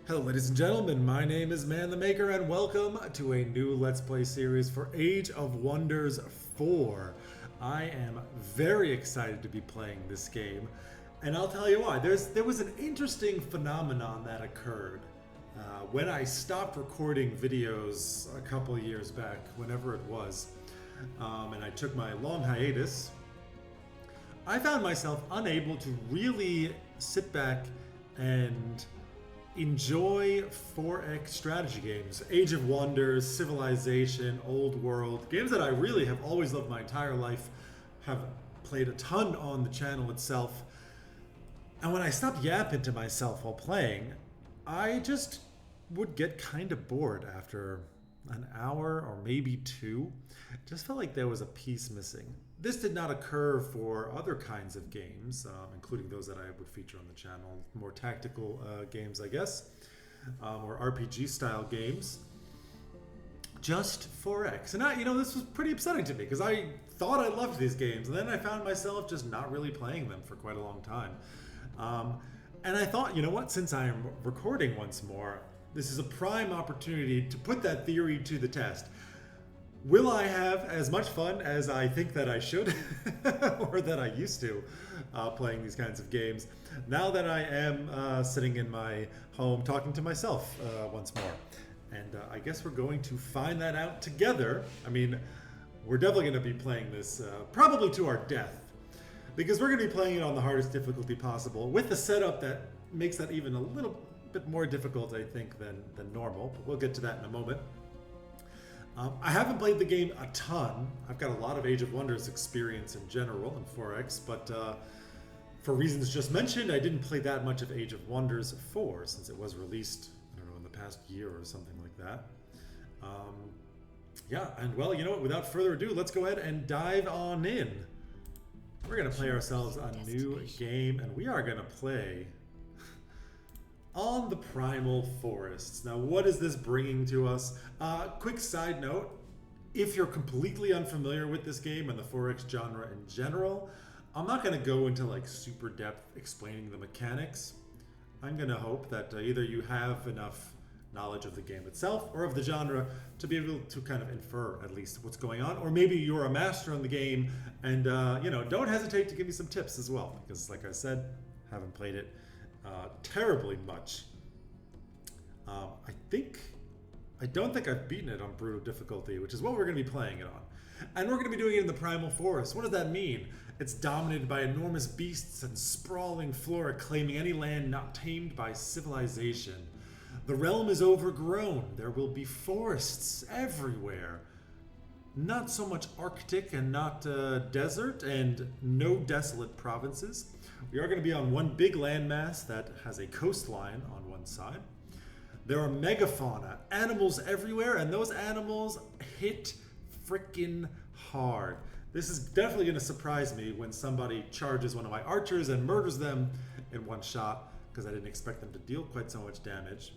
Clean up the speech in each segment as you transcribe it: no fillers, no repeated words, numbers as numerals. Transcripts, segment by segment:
Hello ladies and gentlemen, my name is Man the Maker and welcome to a new Let's Play series for Age of Wonders 4. I am very excited to be playing this game, and I'll tell you why. There was an interesting phenomenon that occurred when I stopped recording videos a couple years back, whenever it was, and I took my long hiatus. I found myself unable to really sit back and enjoy 4X strategy games. Age of Wonders, Civilization, Old World, games that I really have always loved my entire life, have played a ton on the channel itself. And when I stopped yapping to myself while playing, I just would get kind of bored after an hour or maybe two. It just felt like there was a piece missing. This did not occur for other kinds of games, including those that I would feature on the channel. More tactical games, I guess, or RPG style games. Just 4X. And this was pretty upsetting to me because I thought I loved these games, and then I found myself just not really playing them for quite a long time. And I thought, you know what, since I am recording once more, this is a prime opportunity to put that theory to the test. Will I have as much fun as I think that I should, or that I used to, playing these kinds of games, now that I am sitting in my home talking to myself once more? And I guess we're going to find that out together. I mean, we're definitely going to be playing this probably to our death, because we're going to be playing it on the hardest difficulty possible, with a setup that makes that even a little bit more difficult, I think, than normal. But we'll get to that in a moment. I haven't played the game a ton. I've got a lot of Age of Wonders experience in general in 4X, but for reasons just mentioned, I didn't play that much of Age of Wonders 4 since it was released, I don't know, in the past year or something like that. Yeah, and well, you know what, without further ado, let's go ahead and dive on in. We're going to play ourselves a new game, and we are going to play on the Primal Forests. Now, what is this bringing to us? Quick side note, if you're completely unfamiliar with this game and the 4X genre in general, I'm not going to go into like super depth explaining the mechanics. I'm going to hope that either you have enough knowledge of the game itself or of the genre to be able to kind of infer at least what's going on, or maybe you're a master in the game and don't hesitate to give me some tips as well, because like I said, haven't played it terribly much. I don't think I've beaten it on brutal difficulty, which is what we're going to be playing it on. And we're going to be doing it in the Primal Forest. What does that mean? It's dominated by enormous beasts and sprawling flora claiming any land not tamed by civilization. The realm is overgrown. There will be forests everywhere. Not so much Arctic and not desert, and no desolate provinces. We are going to be on one big landmass that has a coastline on one side. There are megafauna, animals everywhere, and those animals hit frickin' hard. This is definitely going to surprise me when somebody charges one of my archers and murders them in one shot, because I didn't expect them to deal quite so much damage.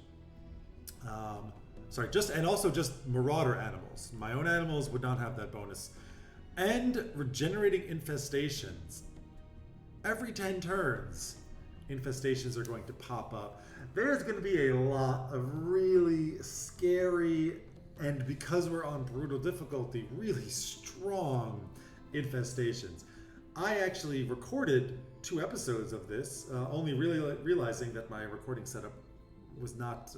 And also just marauder animals. My own animals would not have that bonus. And regenerating infestations. Every 10 turns, infestations are going to pop up. There's going to be a lot of really scary, and because we're on brutal difficulty, really strong infestations. I actually recorded 2 episodes of this, only really realizing that my recording setup was not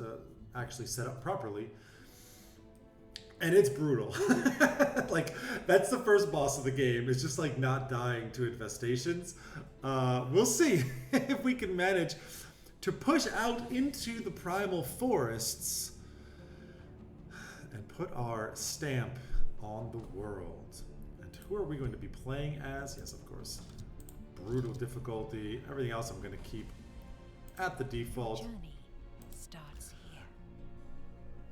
actually set up properly. And it's brutal. Like, that's the first boss of the game. It's just like not dying to infestations. We'll see if we can manage to push out into the Primal Forests and put our stamp on the world. And who are we going to be playing as? Yes, of course, brutal difficulty. Everything else I'm going to keep at the default. Journey starts here.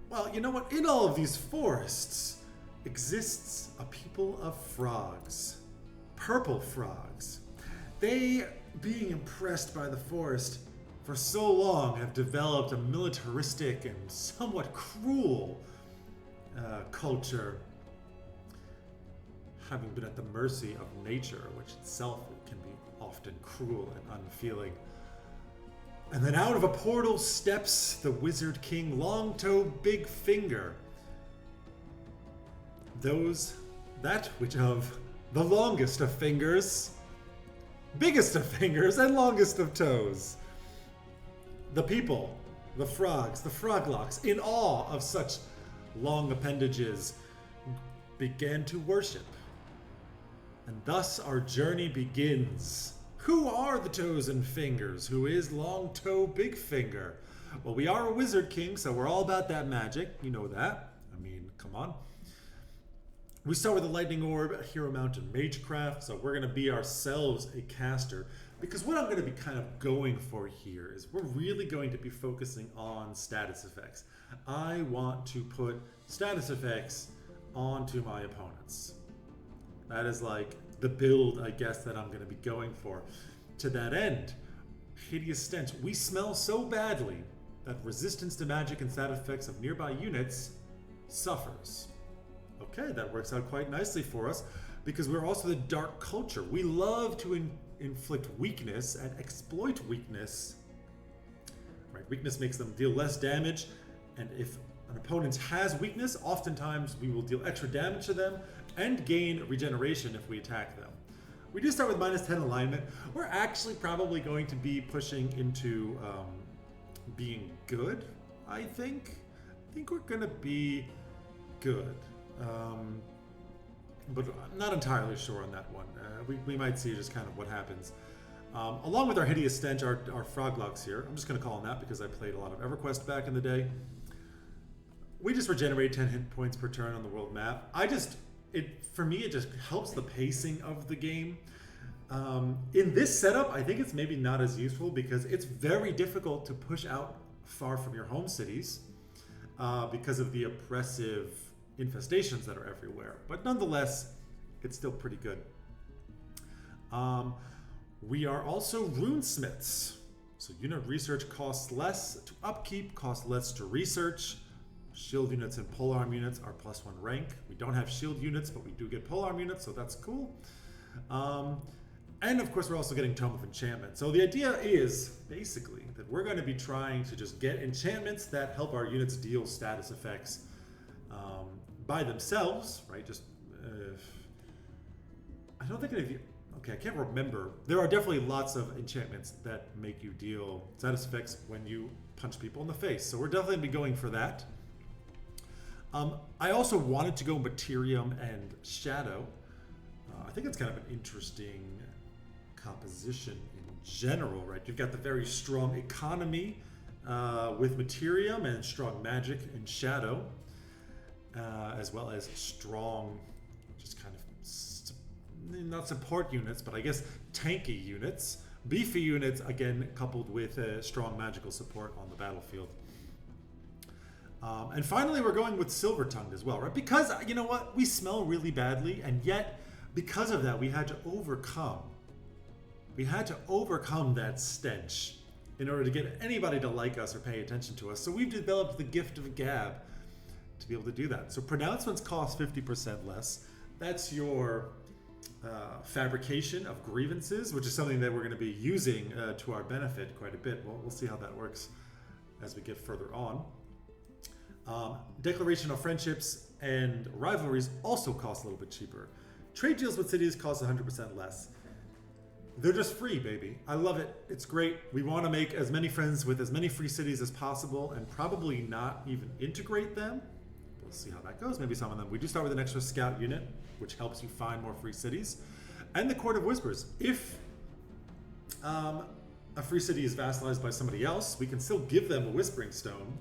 Well, you know what? In all of these forests exists a people of frogs. Purple frogs. They, being impressed by the forest for so long, have developed a militaristic and somewhat cruel culture, having been at the mercy of nature, which itself can be often cruel and unfeeling. And then out of a portal steps the Wizard King Longtoe Bigfinger. That which of the longest of fingers, biggest of fingers, and longest of toes. The people, the frogs, the frogloks, in awe of such long appendages, began to worship. And thus our journey begins. Who are the toes and fingers? Who is Longtoe Bigfinger? Well, we are a Wizard King, so we're all about that magic. You know that. I mean, come on. We start with a lightning orb, hero mountain magecraft, so we're going to be ourselves a caster. Because what I'm going to be kind of going for here is we're really going to be focusing on status effects. I want to put status effects onto my opponents. That is like the build, I guess, that I'm going to be going for. To that end, hideous stench. We smell so badly that resistance to magic and status effects of nearby units suffers. Okay, that works out quite nicely for us because we're also the dark culture. We love to inflict weakness and exploit weakness. Right, weakness makes them deal less damage, and if an opponent has weakness, oftentimes we will deal extra damage to them and gain regeneration if we attack them. We do start with -10 alignment. We're actually probably going to be pushing into being good, I think. I think we're going to be good. But I'm not entirely sure on that one. We might see just kind of what happens. Along with our hideous stench, our frogloks here. I'm just going to call them that because I played a lot of EverQuest back in the day. We just regenerate 10 hit points per turn on the world map. For me, it just helps the pacing of the game. In this setup, I think it's maybe not as useful because it's very difficult to push out far from your home cities because of the oppressive infestations that are everywhere. But nonetheless, it's still pretty good. We are also runesmiths. So unit research costs less to upkeep, costs less to research. Shield units and polearm units are +1 rank. We don't have shield units, but we do get polearm units, so that's cool. And of course, we're also getting Tome of Enchantment. So the idea is basically that we're going to be trying to just get enchantments that help our units deal status effects by themselves, right? Just I don't think any of you. Okay, I can't remember. There are definitely lots of enchantments that make you deal status effects when you punch people in the face. So we're definitely going to be going for that. I also wanted to go materium and shadow. I think it's kind of an interesting composition in general, right? You've got the very strong economy with materium and strong magic and shadow, as well as strong, just kind of not support units, but I guess tanky units. Beefy units, again, coupled with strong magical support on the battlefield. And finally, we're going with silver-tongued as well, right? Because, you know what? We smell really badly, and yet, because of that, we had to overcome that stench in order to get anybody to like us or pay attention to us. So we've developed the gift of gab to be able to do that. So pronouncements cost 50% less. That's your fabrication of grievances, which is something that we're going to be using to our benefit quite a bit. We'll see how that works as we get further on. Declaration of friendships and rivalries also cost a little bit cheaper. Trade deals with cities cost 100% less. They're just free, baby. I love it. It's great. We want to make as many friends with as many free cities as possible and probably not even integrate them. We'll see how that goes. Maybe some of them. We do start with an extra scout unit, which helps you find more free cities. And the Court of Whispers. If a free city is vassalized by somebody else, we can still give them a Whispering Stone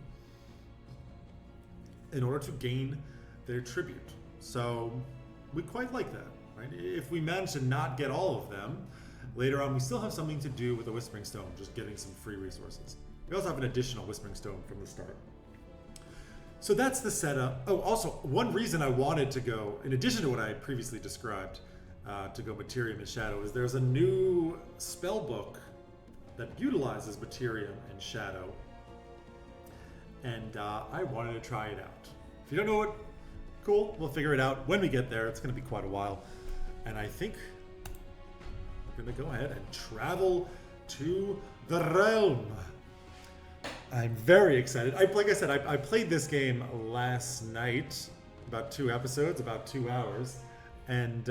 in order to gain their tribute. So we quite like that, right? If we manage to not get all of them, later on we still have something to do with the Whispering Stone, just getting some free resources. We also have an additional Whispering Stone from the start. So that's the setup. Oh, also, one reason I wanted to go, in addition to what I previously described, to go Materium and Shadow, is there's a new spell book that utilizes Materium and Shadow, and I wanted to try it out. If you don't know it, cool, we'll figure it out when we get there. It's going to be quite a while. And I think we're going to go ahead and travel to the realm I'm very excited. Like I said, I played this game last night, about 2 episodes, about 2 hours, and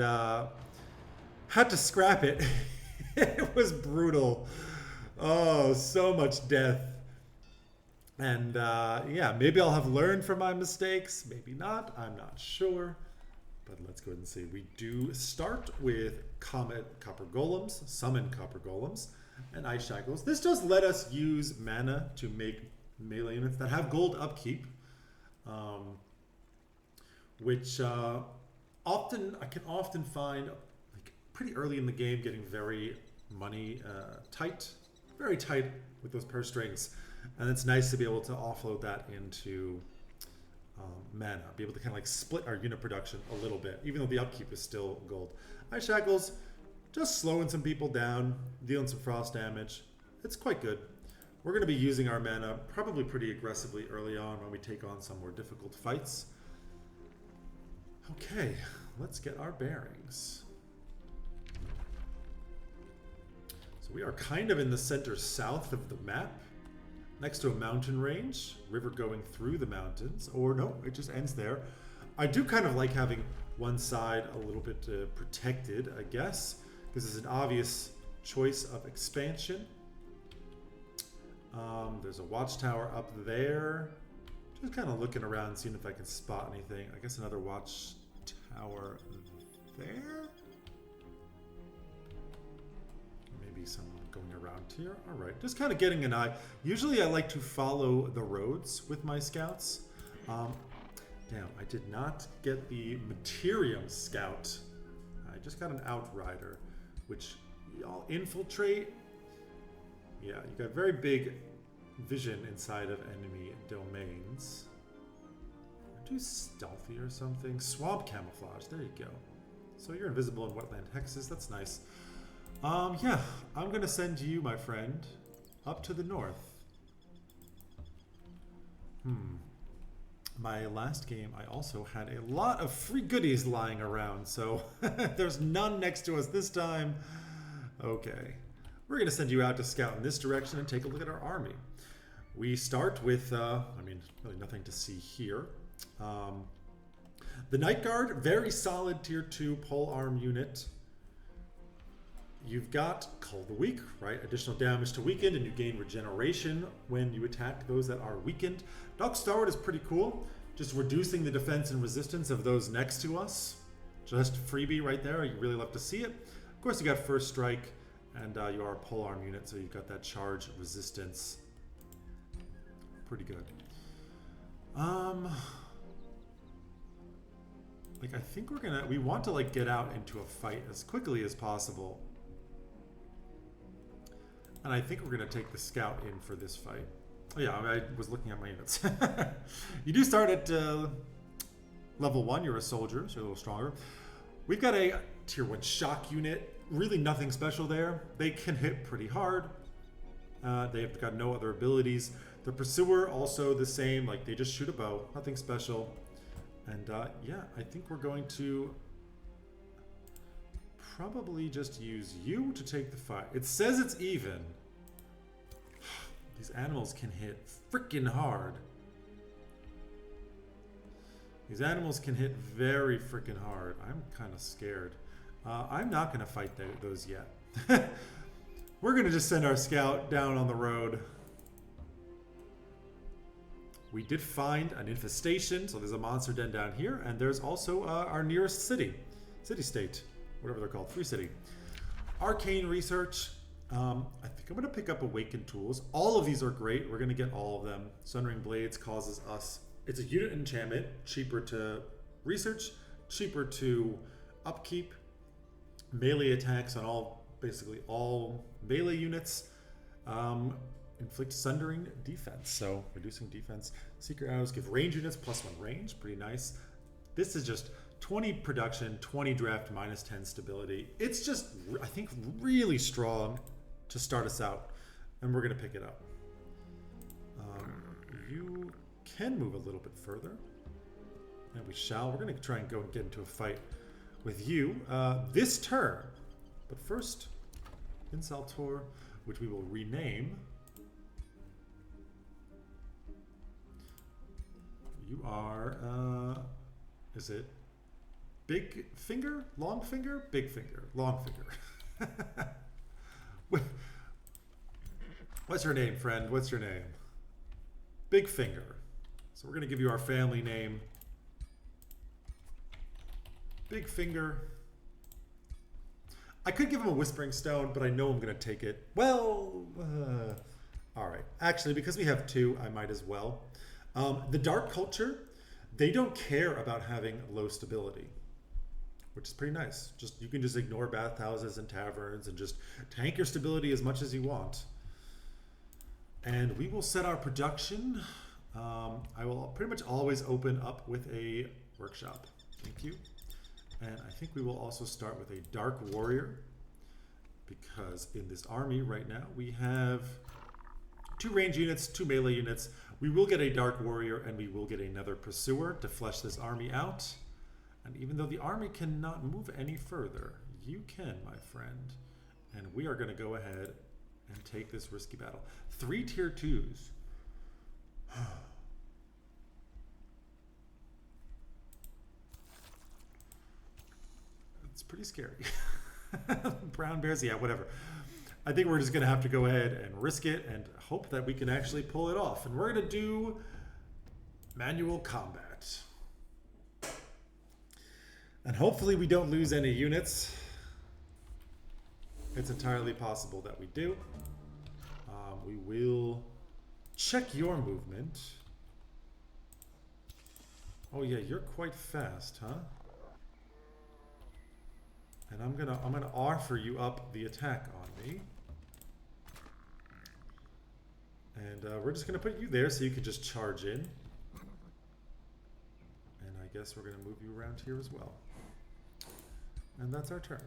had to scrap it. It was brutal. Oh, so much death. And yeah, maybe I'll have learned from my mistakes. Maybe not. I'm not sure. But let's go ahead and see. We do start with copper golems, summon copper golems, and ice shackles. This does let us use mana to make melee units that have gold upkeep, which I can often find like pretty early in the game getting very money tight, very tight with those purse strings, and it's nice to be able to offload that into mana, be able to kind of like split our unit production a little bit, even though the upkeep is still gold. Ice shackles, just slowing some people down, dealing some frost damage. It's quite good. We're going to be using our mana probably pretty aggressively early on when we take on some more difficult fights. Okay, let's get our bearings. So we are kind of in the center south of the map, next to a mountain range, river going through the mountains, or no, it just ends there. I do kind of like having one side a little bit protected, I guess, because it's an obvious choice of expansion. There's a watchtower up there. Just kind of looking around, seeing if I can spot anything. I guess another watchtower there? Maybe someone going around here. All right, just kind of getting an eye. Usually I like to follow the roads with my scouts. Damn, I did not get the materium scout. I just got an outrider, which y'all infiltrate. Yeah, you got very big vision inside of enemy domains. Do stealthy or something. Swamp camouflage, there you go. So you're invisible in wetland hexes, that's nice. Yeah, I'm gonna send you, my friend, up to the north. My last game, I also had a lot of free goodies lying around, so there's none next to us this time. Okay, we're gonna send you out to scout in this direction and take a look at our army. We start with, I mean, really nothing to see here. The Night Guard, very solid tier 2 polearm unit. You've got Call of the Weak, right? Additional damage to weakened, and you gain regeneration when you attack those that are weakened. Doc Starward is pretty cool. Just reducing the defense and resistance of those next to us. Just freebie right there. You really love to see it. Of course, you got First Strike, and you are a polearm unit, so you've got that charge resistance. Pretty good. Like, I think we want to like get out into a fight as quickly as possible. And I think we're going to take the scout in for this fight. Oh yeah, I was looking at my units. You do start at level 1. You're a soldier, so you're a little stronger. We've got a tier 1 shock unit. Really nothing special there. They can hit pretty hard. They've got no other abilities. The pursuer, also the same. Like, they just shoot a bow. Nothing special. And yeah, I think we're going to probably just use you to take the fight. It says it's even. These animals can hit freaking hard. These animals can hit very freaking hard. I'm kind of scared. I'm not going to fight those yet. We're going to just send our scout down on the road. We did find an infestation, so there's a monster den down here, and there's also our nearest city-state, whatever they're called, Free City. Arcane research. I think I'm going to pick up Awakened Tools. All of these are great. We're going to get all of them. Sunring Blades causes us... It's a unit enchantment, cheaper to research, cheaper to upkeep. Melee attacks on basically all melee units. Inflict sundering defense, so reducing defense. Secret arrows give range units +1 range, pretty nice. This is just 20 production, 20 draft, -10 stability. It's just, I think, really strong to start us out, and we're going to pick it up. You can move a little bit further, and we shall. We're going to try and go and get into a fight with you this turn. But first, Insaltor, which we will rename are, is it Bigfinger? Longfinger? Bigfinger. Longfinger. What's your name, friend? What's your name? Bigfinger. So we're going to give you our family name. Bigfinger. I could give him a Whispering Stone, but I know I'm going to take it. Well, all right. Actually, because we have two, I might as well. The Dark Culture, they don't care about having low stability, which is pretty nice. You can just ignore bathhouses and taverns and just tank your stability as much as you want. And we will set our production. I will pretty much always open up with a workshop. Thank you. And I think we will also start with a Dark Warrior, because in this army right now we have 2 range units, 2 melee units. We will get a Dark Warrior and we will get another Pursuer to flesh this army out. And even though the army cannot move any further, you can, my friend. And we are going to go ahead and take this risky battle. 3 tier 2s. It's pretty scary. Brown bears, yeah, whatever. I think we're just going to have to go ahead and risk it and hope that we can actually pull it off. And we're going to do manual combat. And hopefully we don't lose any units. It's entirely possible that we do. We will check your movement. Oh yeah, you're quite fast, huh? And I'm gonna offer you up the attack on me. And we're just gonna put you there so you can just charge in. And I guess we're gonna move you around here as well. And that's our turn.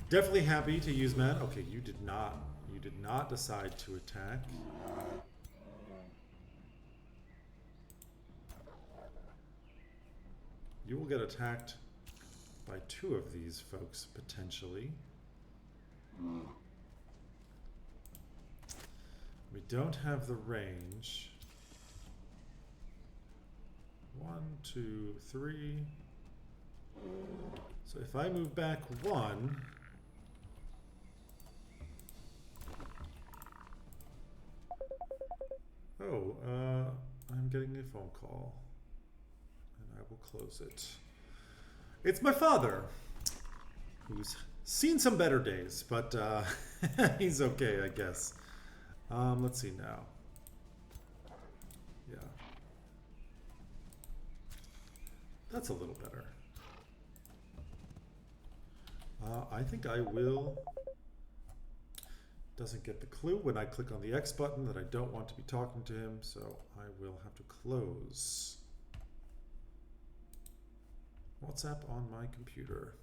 Definitely happy to use mana. Okay, you did not decide to attack. You will get attacked by 2 of these folks, potentially. We don't have the range. 1, 2, 3. So if I move back 1, I'm getting a phone call, and I will close it. It's my father, who's seen some better days, but he's okay, I guess. Let's see now. Yeah. That's a little better. I think I will... Doesn't get the clue when I click on the X button that I don't want to be talking to him, so I will have to close WhatsApp on my computer.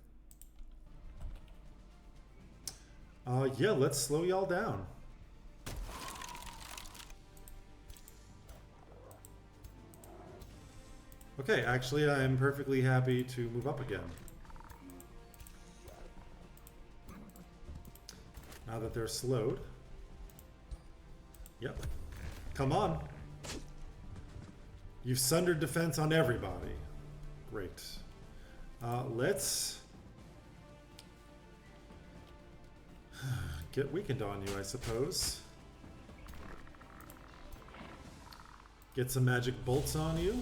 Yeah, let's slow y'all down. Okay, actually I am perfectly happy to move up again. Now that they're slowed. Yep. Come on. You've sundered defense on everybody. Great. Let's get weakened on you, I suppose. Get some magic bolts on you.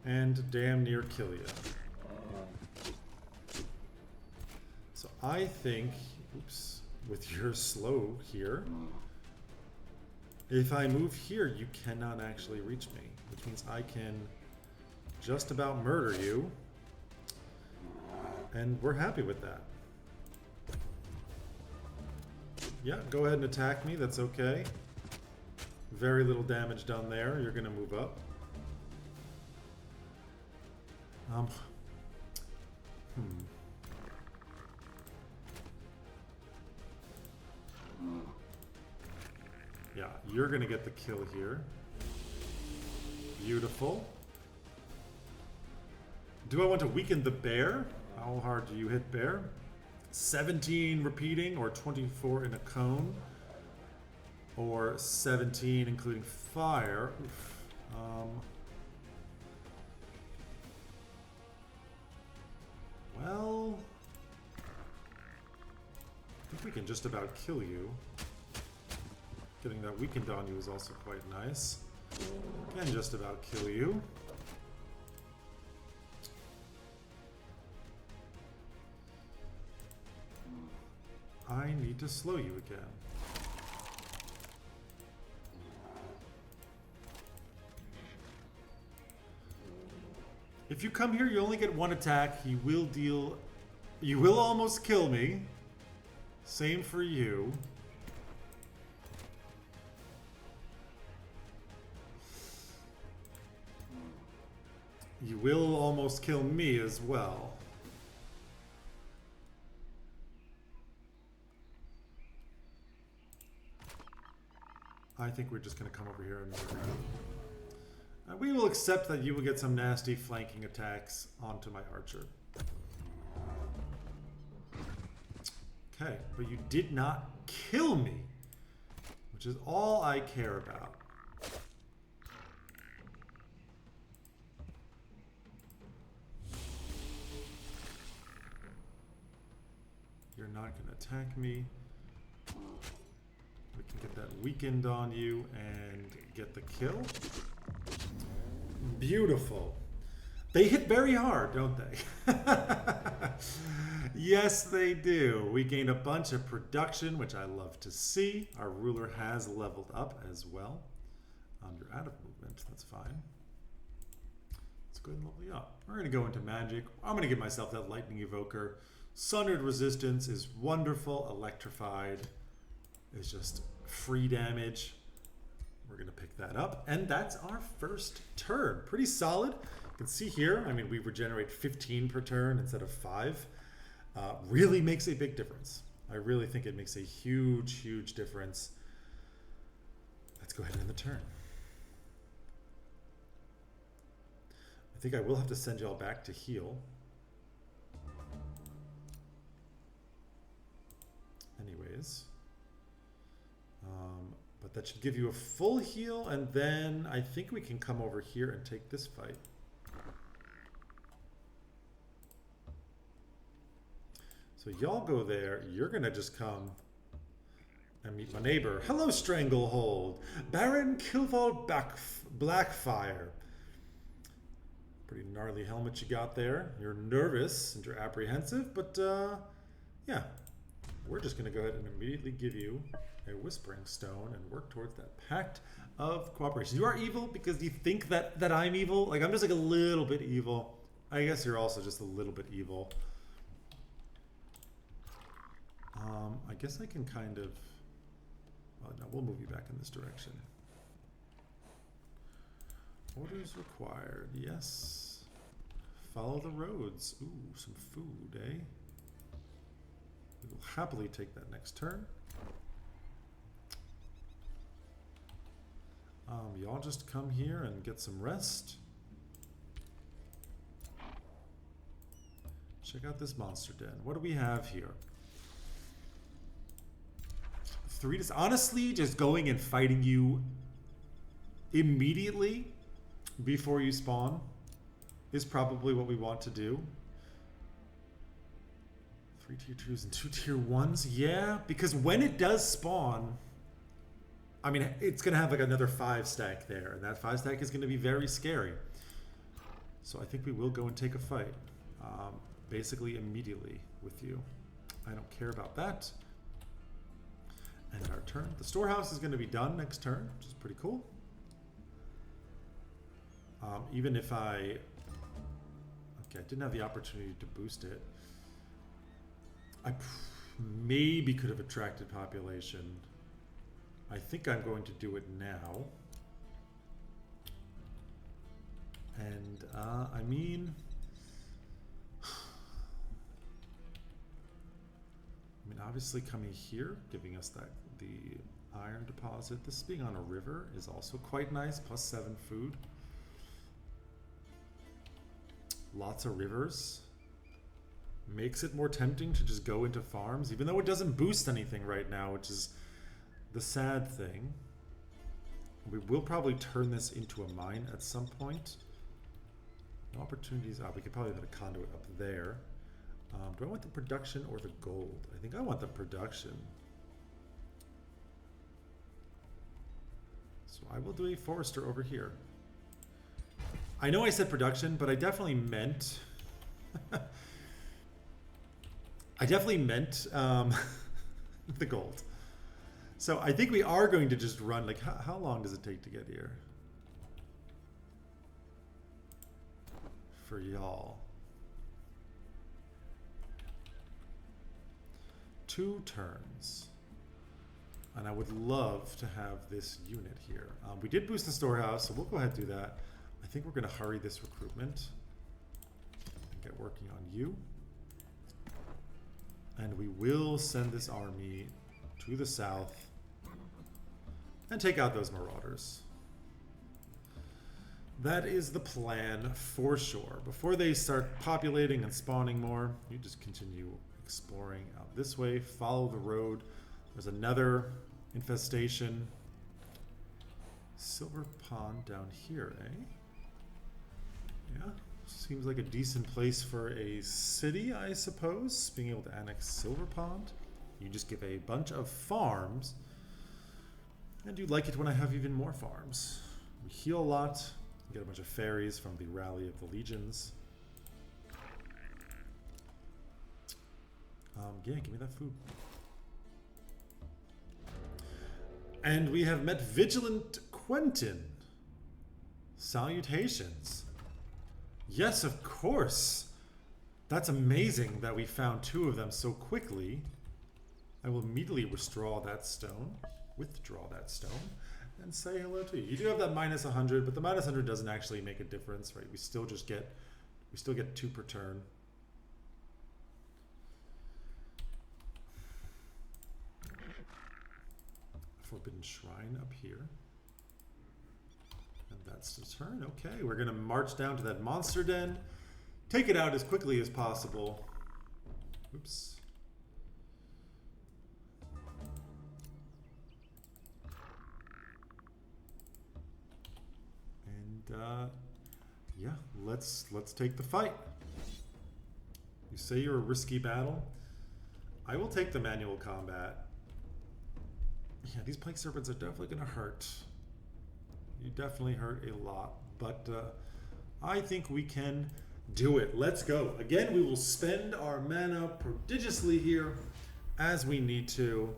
And damn near kill you. So I think, oops, with your slow here, if I move here, you cannot actually reach me, which means I can just about murder you, and we're happy with that. Yeah, go ahead and attack me, that's okay. Very little damage done there, you're gonna move up. Yeah, you're gonna get the kill here. Beautiful. Do I want to weaken the bear? How hard do you hit bear? 17 repeating or 24 in a cone. or 17 including fire. Oof. Well, I think we can just about kill you. Getting that weakened on you is also quite nice. Can just about kill you. I need to slow you again. If you come here, you only get one attack. He will deal... You will almost kill me. Same for you. You will almost kill me as well. I think we're just going to come over here and murder you. We will accept that you will get some nasty flanking attacks onto my archer. Okay, but you did not kill me, which is all I care about. You're not going to attack me. We can get that weakened on you and get the kill. Beautiful. They hit very hard, don't they? Yes, they do. We gained a bunch of production, which I love to see. Our ruler has leveled up as well. You're out of movement. That's fine. Let's go ahead and level you up. We're going to go into magic. I'm going to give myself that lightning evoker. Sundered resistance is wonderful. Electrified is just free damage. We're going to pick that up. And that's our first turn. Pretty solid. You can see here, I mean, we regenerate 15 per turn instead of 5. Really makes a big difference. I really think it makes a huge, huge difference. Let's go ahead and end the turn. I think I will have to send y'all back to heal. Anyways. But that should give you a full heal, and then I think we can come over here and take this fight. So y'all go there. You're going to just come and meet my neighbor. Hello, Stranglehold. Baron Kilval Blackfire. Pretty gnarly helmet you got there. You're nervous and you're apprehensive, but yeah. We're just going to go ahead and immediately give you a Whispering Stone and work towards that pact of cooperation. You are evil because you think that I'm evil. Like, I'm just like a little bit evil. I guess you're also just a little bit evil. I guess I can kind of... Well, no, we'll move you back in this direction. Orders required. Yes. Follow the roads. Ooh, some food, eh? We will happily take that next turn. Y'all just come here and get some rest. Check out this monster den. What do we have here? 3 to... Honestly, just going and fighting you immediately before you spawn is probably what we want to do. 3 tier 2s and 2 tier 1s. Yeah, because when it does spawn, I mean, it's going to have like another 5 stack there, and that 5 stack is going to be very scary. So I think we will go and take a fight, basically immediately with you. I don't care about that. And our turn. The storehouse is going to be done next turn, which is pretty cool. Even if I... Okay, I didn't have the opportunity to boost it. I maybe could have attracted population. I think I'm going to do it now. And, I mean... obviously coming here, giving us that the iron deposit. This being on a river is also quite nice. +7 food. Lots of rivers. Makes it more tempting to just go into farms, even though it doesn't boost anything right now, which is the sad thing, we will probably turn this into a mine at some point. No opportunities. We could probably put a conduit up there. Do I want the production or the gold? I think I want the production. So I will do a forester over here. I know I said production, but I definitely meant... the gold. So I think we are going to just run, like, how long does it take to get here? For y'all. 2 turns. And I would love to have this unit here. We did boost the storehouse, so we'll go ahead and do that. I think we're going to hurry this recruitment and get working on you. And we will send this army to the south and take out those marauders. That is the plan for sure. Before they start populating and spawning more, you just continue exploring out this way. Follow the road. There's another infestation. Silver Pond down here, eh? Yeah. Seems like a decent place for a city, I suppose. Being able to annex Silver Pond. You just give a bunch of farms. And you like it when I have even more farms. We heal a lot. Get a bunch of fairies from the Rally of the Legions. Yeah, give me that food. And we have met Vigilant Quentin. Salutations. Yes, of course. That's amazing that we found 2 of them so quickly. I will immediately withdraw that stone. And say hello to you. You do have that minus 100, but the minus 100 doesn't actually make a difference, right? We still get 2 per turn. Forbidden Shrine up here. And that's the turn. Okay, we're going to march down to that monster den. Take it out as quickly as possible. Oops. Yeah, let's take the fight. You say you're a risky battle. I will take the manual combat. Yeah, these plague serpents are definitely going to hurt. You definitely hurt a lot, but I think we can do it. Let's go. Again, we will spend our mana prodigiously here as we need to.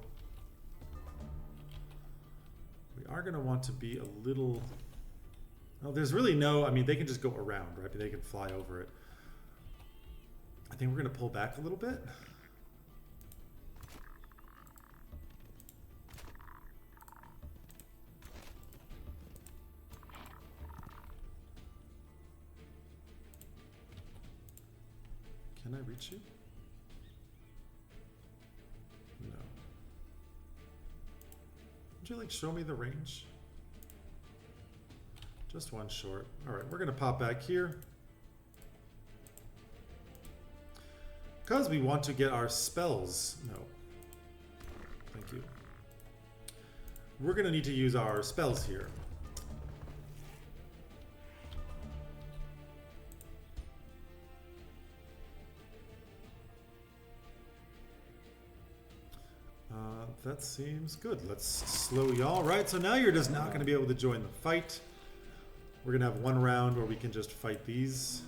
We are going to want to be a little... Well, there's really no... I mean, they can just go around, right? They can fly over it. I think we're going to pull back a little bit. Can I reach you? No. Would you, like, show me the range? Just one short. Alright, we're going to pop back here. Because we want to get our spells. No. Thank you. We're going to need to use our spells here. That seems good. Let's slow y'all. Right, so now you're just not going to be able to join the fight. We're going to have one round where we can just fight these.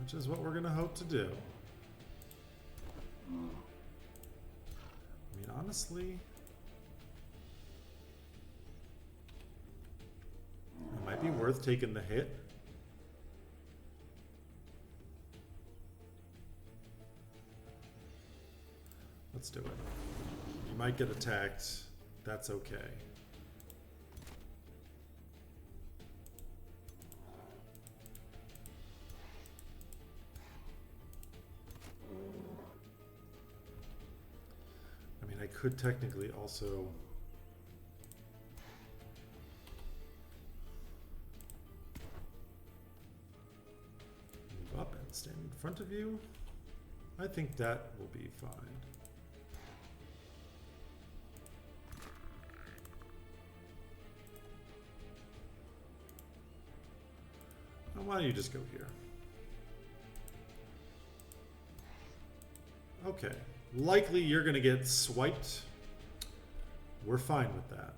Which is what we're going to hope to do. I mean, honestly, it might be worth taking the hit. Let's do it. You might get attacked. That's okay. I mean, I could technically also... move up and stand in front of you. I think that will be fine. Now, why don't you just go here? Okay. Likely you're going to get swiped. We're fine with that.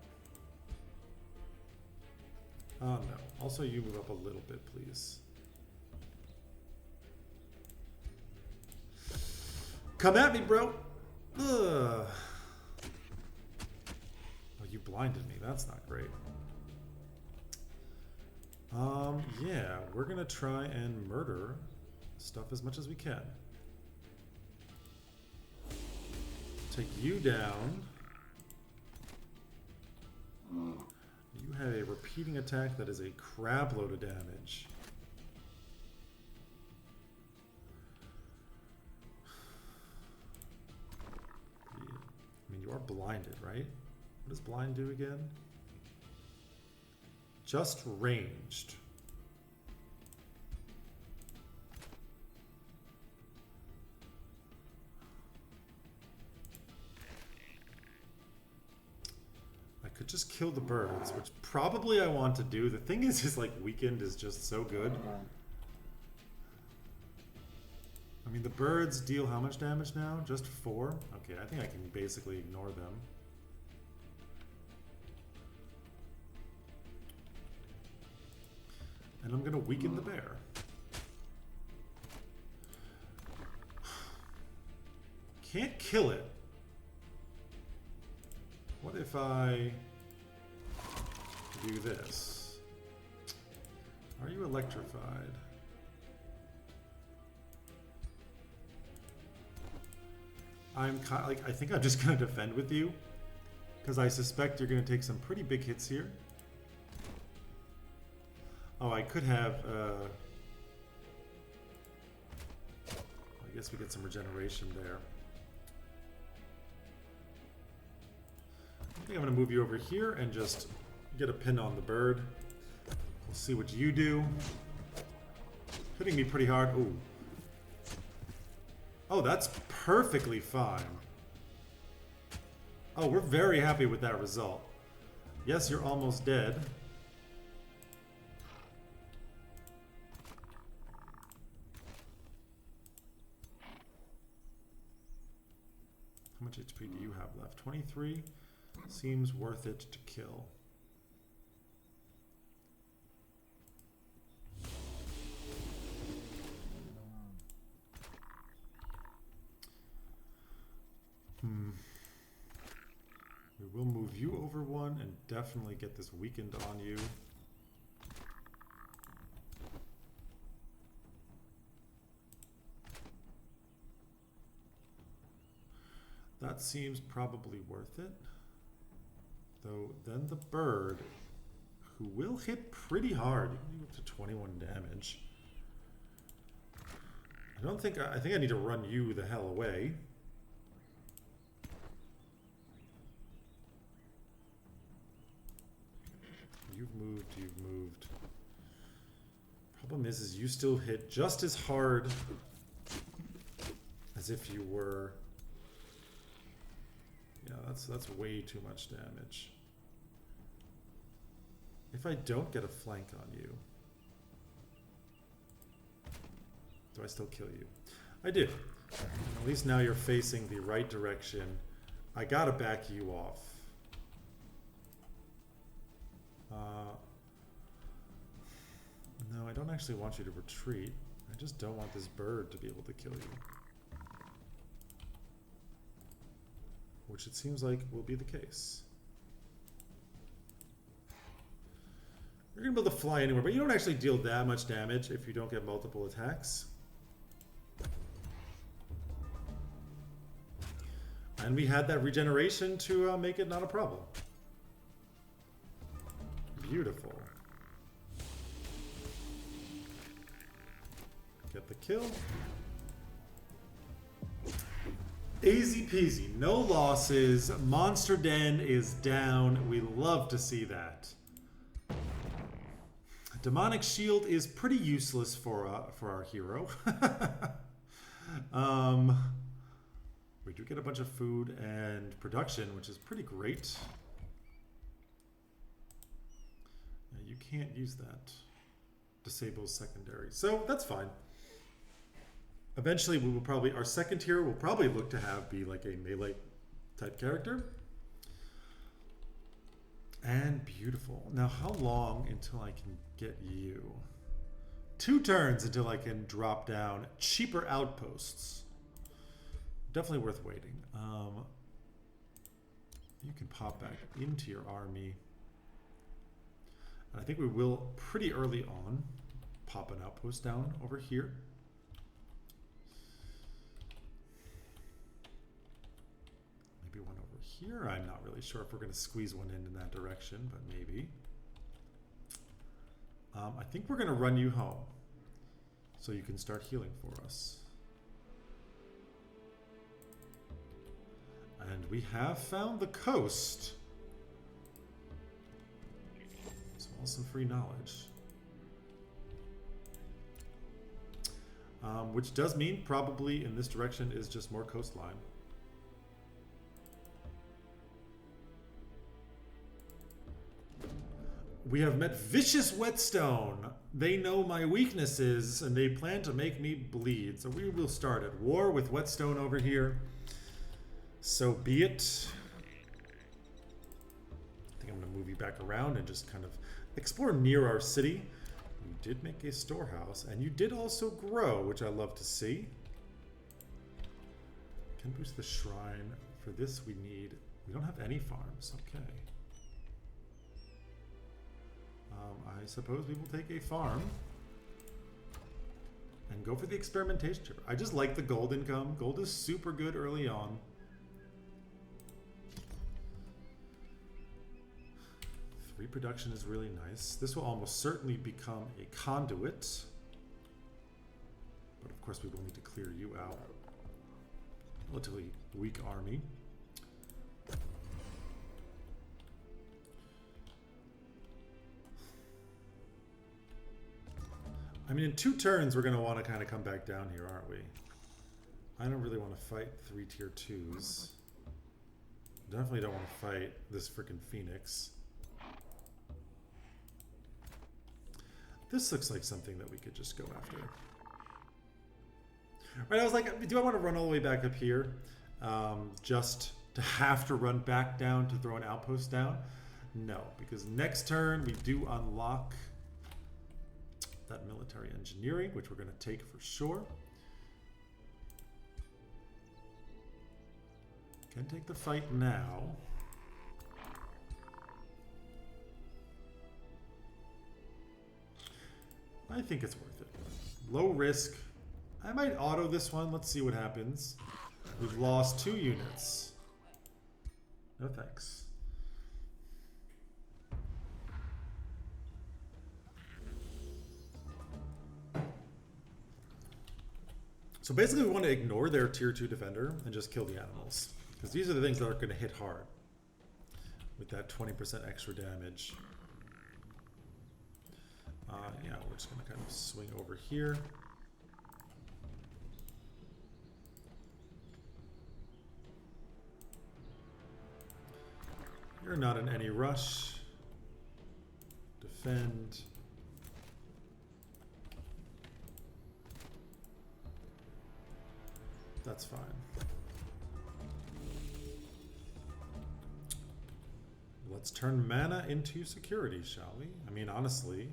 No. Also, you move up a little bit, please. Come at me, bro. Ugh. Oh, you blinded me. That's not great. Yeah, we're gonna try and murder stuff as much as we can. Take you down. You have a repeating attack that is a crab load of damage. I mean, you are blinded, right? What does blind do again? Just ranged. I could just kill the birds, which probably I want to do. The thing is like weakened is just so good. I mean, the birds deal how much damage now? Just 4? Okay, I think I can basically ignore them. And I'm gonna weaken the bear. Can't kill it. What if I do this? Are you electrified? I'm kind of like, I think I'm just gonna defend with you because I suspect you're gonna take some pretty big hits here. Oh, I could have, I guess we get some regeneration there. I think I'm going to move you over here and just get a pin on the bird. We'll see what you do. Hitting me pretty hard. Ooh. Oh, that's perfectly fine. Oh, we're very happy with that result. Yes, you're almost dead. How much HP do you have left? 23? Seems worth it to kill. We will move you over one and definitely get this weakened on you. That seems probably worth it. Though then the bird, who will hit pretty hard, you can do up to 21 damage. I think I need to run you the hell away. You've moved. Problem is you still hit just as hard as if you were. Yeah, that's way too much damage. If I don't get a flank on you, do I still kill you? I do. At least now you're facing the right direction. I gotta back you off. No, I don't actually want you to retreat. I just don't want this bird to be able to kill you. Which it seems like will be the case. You're gonna be able to fly anywhere, but you don't actually deal that much damage if you don't get multiple attacks. And we had that regeneration to make it not a problem. Beautiful. Get the kill. Easy peasy, no losses. Monster Den is down. We love to see that. Demonic shield is pretty useless for our hero. We do get a bunch of food and production, which is pretty great. You can't use that. Disables secondary. So that's fine. Eventually we will probably, our second tier will probably look to have be like a melee type character. And beautiful. Now how long until I can get you? 2 turns until I can drop down cheaper outposts. Definitely worth waiting. You can pop back into your army. And I think we will pretty early on pop an outpost down over here. Maybe one over here. I'm not really sure if we're going to squeeze one in that direction, but maybe. I think we're going to run you home so you can start healing for us. And we have found the coast. As well as some free knowledge. Which does mean probably in this direction is just more coastline. We have met Vicious Whetstone. They know my weaknesses and they plan to make me bleed. So we will start at war with Whetstone over here. So be it. I think I'm going to move you back around and just kind of explore near our city. You did make a storehouse, and you did also grow, which I love to see. Can boost the shrine. For this we don't have any farms. Okay. I suppose we will take a farm and go for the experimentation chip. I just like the gold income. Gold is super good early on. 3 production is really nice. This will almost certainly become a conduit. But of course we will need to clear you out. Relatively weak army. I mean, in 2 turns we're going to want to kind of come back down here, aren't we? I don't really want to fight 3 tier 2s. Definitely don't want to fight this freaking Phoenix. This looks like something that we could just go after. Right, I was like, do I want to run all the way back up here? Just to have to run back down to throw an outpost down? No, because next turn we do unlock that military engineering, which we're going to take for sure. Can take the fight now. I think it's worth it. Low risk. I might auto this one. Let's see what happens. We've lost 2 units. No thanks. So basically we want to ignore their tier 2 defender and just kill the animals. Because these are the things that are going to hit hard. With that 20% extra damage. Yeah, we're just going to kind of swing over here. You're not in any rush. Defend. That's fine. Let's turn mana into security, shall we? I mean, honestly.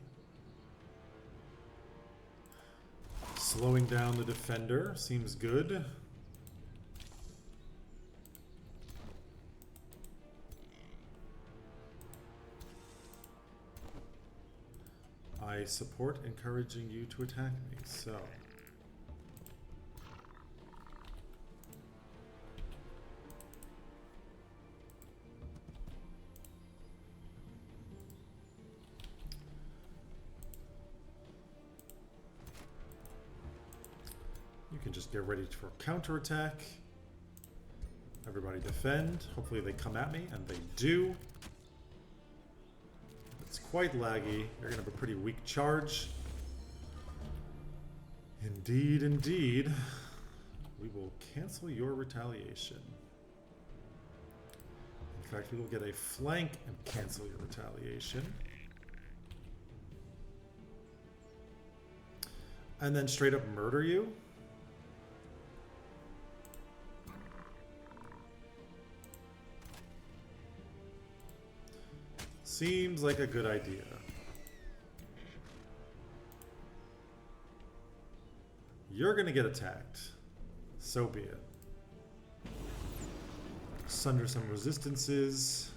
Slowing down the defender seems good. I support encouraging you to attack me, so... You can just get ready for counterattack. Everybody defend. Hopefully they come at me, and they do. It's quite laggy. You're going to have a pretty weak charge. Indeed, indeed. We will cancel your retaliation. In fact, we will get a flank and cancel your retaliation. And then straight up murder you. Seems like a good idea. You're gonna get attacked. So be it. Sunder some resistances.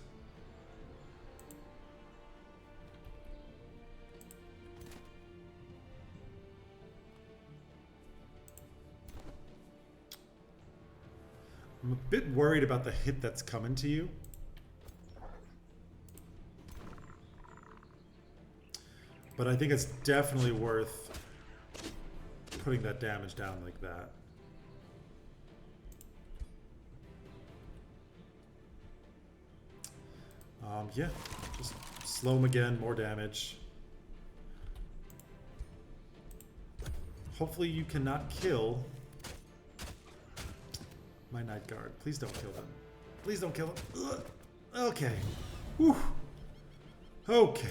I'm a bit worried about the hit that's coming to you. But I think it's definitely worth putting that damage down like that. Yeah, just slow him again, more damage. Hopefully you cannot kill my Night Guard. Please don't kill them. Please don't kill them. Ugh. Okay. Whew. Okay.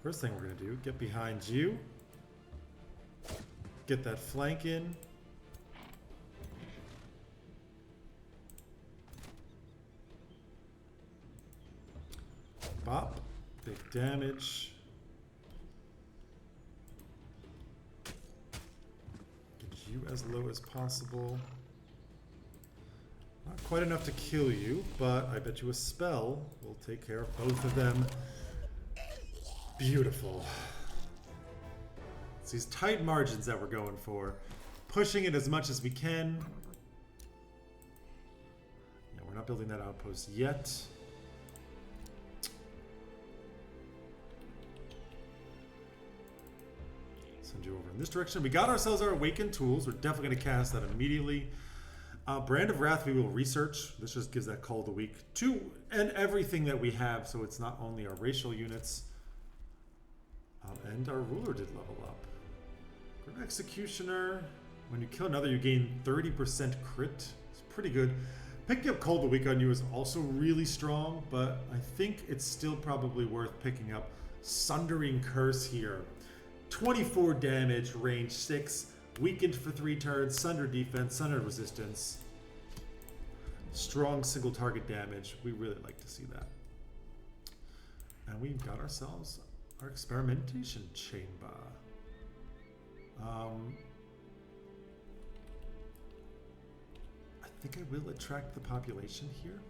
First thing we're going to do, get behind you. Get that flank in. Bop. Big damage. Get you as low as possible. Not quite enough to kill you, but I bet you a spell will take care of both of them. Beautiful. It's these tight margins that we're going for. Pushing it as much as we can. Yeah, we're not building that outpost yet. Send you over in this direction. We got ourselves our awakened tools. We're definitely going to cast that immediately. Brand of Wrath we will research. This just gives that call of the week to and everything that we have, so it's not only our racial units. And our ruler did level up. Grim Executioner. When you kill another, you gain 30% crit. It's pretty good. Picking up Cold the Week on you is also really strong, but I think it's still probably worth picking up Sundering Curse here. 24 damage, range 6, weakened for 3 turns, Sunder defense, Sunder resistance. Strong single target damage. We really like to see that. And we got ourselves our experimentation chamber. I think I will attract the population here.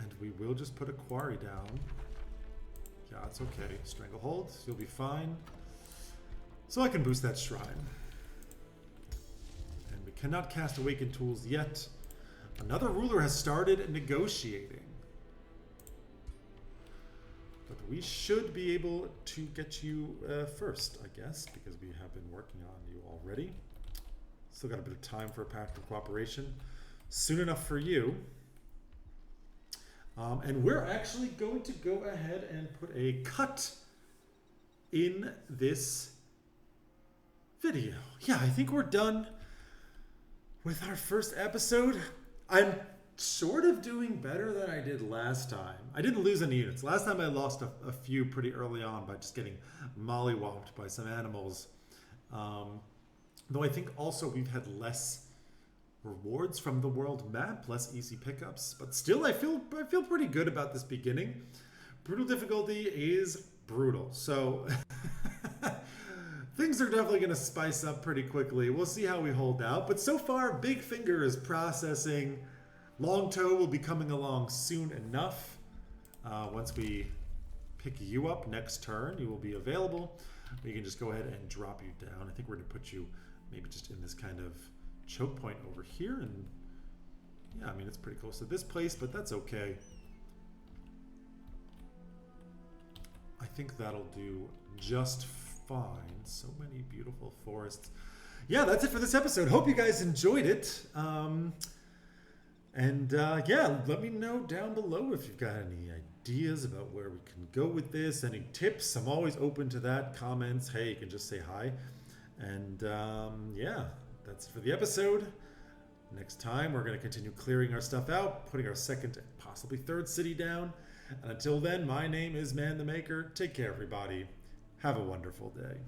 And we will just put a quarry down. Yeah, it's okay. Stranglehold, you'll be fine. So I can boost that shrine. And we cannot cast Awakened Tools yet. Another ruler has started negotiating. But we should be able to get you first, I guess, because we have been working on you already. Still got a bit of time for a pact of cooperation. Soon enough for you. And we're actually going to go ahead and put a cut in this video. Yeah, I think we're done with our first episode. I'm sort of doing better than I did last time. I didn't lose any units. Last time I lost a few pretty early on by just getting mollywopped by some animals. Though I think also we've had less rewards from the world map, less easy pickups, but still I feel pretty good about this beginning. Brutal difficulty is brutal, so things are definitely going to spice up pretty quickly. We'll see how we hold out, but so far Bigfinger is processing. Longtoe will be coming along soon enough. Once we pick you up next turn, you will be available. We can just go ahead and drop you down. I think we're going to put you maybe just in this kind of choke point over here, and yeah, I mean it's pretty close to this place, but that's okay. I think that'll do just fine. So many beautiful forests. yeah, that's it for this episode. Hope you guys enjoyed it. Yeah, let me know down below if you've got any ideas about where we can go with this, any tips. I'm always open to that. Comments. Hey, you can just say hi. And yeah, that's it for the episode. Next time, we're going to continue clearing our stuff out, putting our second, possibly third city down. And until then, my name is Man the Maker. Take care, everybody. Have a wonderful day.